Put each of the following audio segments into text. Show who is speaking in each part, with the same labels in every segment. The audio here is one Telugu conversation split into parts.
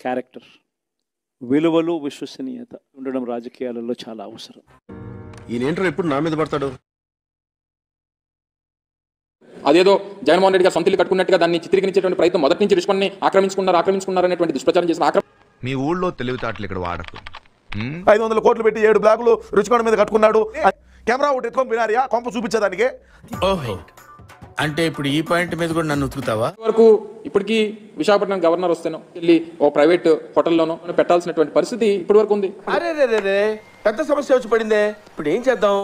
Speaker 1: క్యారెక్టర్, విలువలు, విశ్వసనీయత ఉండడం రాజకీయాలలో చాలా అవసరం.
Speaker 2: ఈయనేంటో ఎప్పుడు నా మీద పడతాడు.
Speaker 3: అదేదో జగన్మోహన్ రెడ్డి గారు సొంత ఇల్లు కట్టుకున్నట్టుగా దాన్ని చిత్రీకరించేటువంటి ప్రయత్నం మొదటి నుంచి రుచుకొని ఆక్రమించుకున్నారు అనేటువంటి దుష్ప్రచారం చేసిన
Speaker 4: మీ ఊళ్ళో తెలివితేటలు ఇక్కడ వాడకు.
Speaker 2: 500 కోట్లు పెట్టి 7 బ్లాకులు రుచికొండ మీద కట్టుకున్నాడు. కెమెరా ఒకటి ఎత్తుకొని వినారియా కొంప చూపించేదానికి.
Speaker 5: ఓహో, అంటే ఇప్పుడు ఈ పాయింట్ మీద కూడా నన్ను ఉతుకుతావా?
Speaker 3: వరకు ఇప్పటికీ విశాఖపట్నం గవర్నర్ వస్తేనో వెళ్ళి ఓ ప్రైవేట్ హోటల్లోనో పెట్టాల్సినటువంటి పరిస్థితి ఇప్పటి వరకు ఉంది.
Speaker 5: అరే పెద్ద సమస్య వచ్చి పడిందే, ఇప్పుడు ఏం చేద్దాం?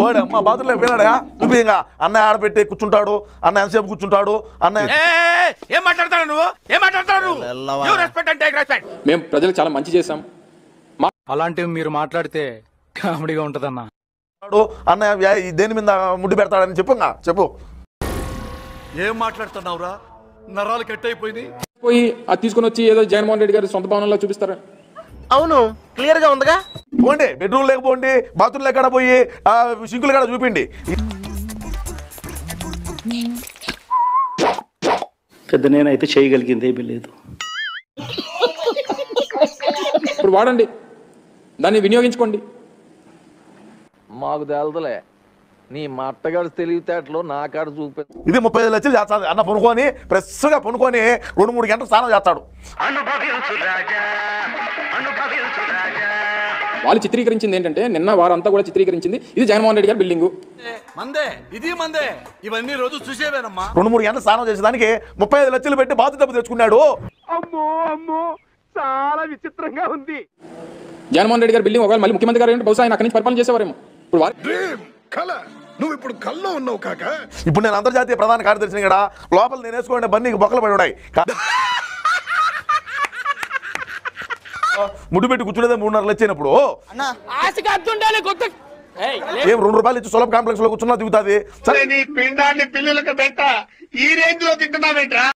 Speaker 2: ఓడమ్మా బాత్రూంలో పోయినాడా చూపించగా అన్నయ్య ఆడపెట్టి కూర్చుంటాడు, అన్న ఎంతసేపు కూర్చుంటాడు, అన్నయ్య
Speaker 5: ఏం మాట్లాడతాడు నువ్వు? ఏం మాట్లాడతాడు?
Speaker 3: మేము ప్రజలకు చాలా మంచి చేశాం.
Speaker 6: అలాంటివి మీరు మాట్లాడితే కామెడీగా ఉంటదన్నా.
Speaker 2: అన్నయ్య దేని మీద ముడ్డి పెడతాడని చెప్పు.
Speaker 7: ఏం మాట్లాడుతున్నావురా? నరాలు కట్ అయిపోయింది.
Speaker 3: పోయి అది తీసుకుని వచ్చి ఏదో జగన్మోహన్ రెడ్డి గారి సొంత భవనంలో చూపిస్తారు.
Speaker 5: అవును, క్లియర్ గా ఉందిగా.
Speaker 2: పోండి, బెడ్రూమ్ లేకపోండి, బాత్రూమ్ ఎక్కడ పోయి సింకులు కూడా చూపిండి.
Speaker 1: పెద్ద నేనైతే చేయగలిగింది ఏమీ లేదు.
Speaker 3: ఇప్పుడు వాడండి, దాన్ని వినియోగించుకోండి.
Speaker 8: మాకు తెలదలే, నీ మట్టగాడు తెలివితేటలో నా కాడ చూపి.
Speaker 2: ఇది 35 లక్షలు చేస్తాడు అన్న. పొనుకొని ఫ్రెష్గా పొనుకొని 2-3 గంటలు స్నానం చేస్తాడు.
Speaker 3: వాళ్ళు చిత్రీకరించింది ఏంటంటే, నిన్న వారంతా కూడా చిత్రీకరించింది ఇది జగన్మోహన్ రెడ్డి గారి బిల్డింగు.
Speaker 7: మందే ఇవన్నీ రోజు చూసేవేనమ్మా.
Speaker 2: 2-3 గంటలు స్నానం చేసేదానికి 35 లక్షలు పెట్టి బాతు డబ్బు తెచ్చుకున్నాడు.
Speaker 7: అమ్మో చాలా విచిత్రంగా ఉంది.
Speaker 3: జగన్మోహన్ రెడ్డి గారి బిల్డింగ్ ఒకవేళ మళ్ళీ ముఖ్యమంత్రి గారు బహుశా ఆయన అక్కడి నుంచి పరిపాలన చేసేవారేమో.
Speaker 7: నువ్వు ఇప్పుడు కల్లో ఉన్నావు కాక.
Speaker 2: ఇప్పుడు నేను అంతర్జాతీయ ప్రధాన కార్యదర్శిని కూడా లోపల నేను వేసుకోండి బన్నీకి బొక్కలు పడి ఉన్నాయి. ముడ్డు పెట్టి కూర్చునేదే 3.5 లక్షలు అయినప్పుడు ఏం 2 రూపాయలు ఇచ్చి సులభ కాంప్లెక్స్ లో కూర్చున్నా దిగుతుంది. సరే,
Speaker 7: నీ పిండాన్ని పిల్లలకు పెట్ట ఈ రేంజ్ లో తింటున్నావేంట్రా?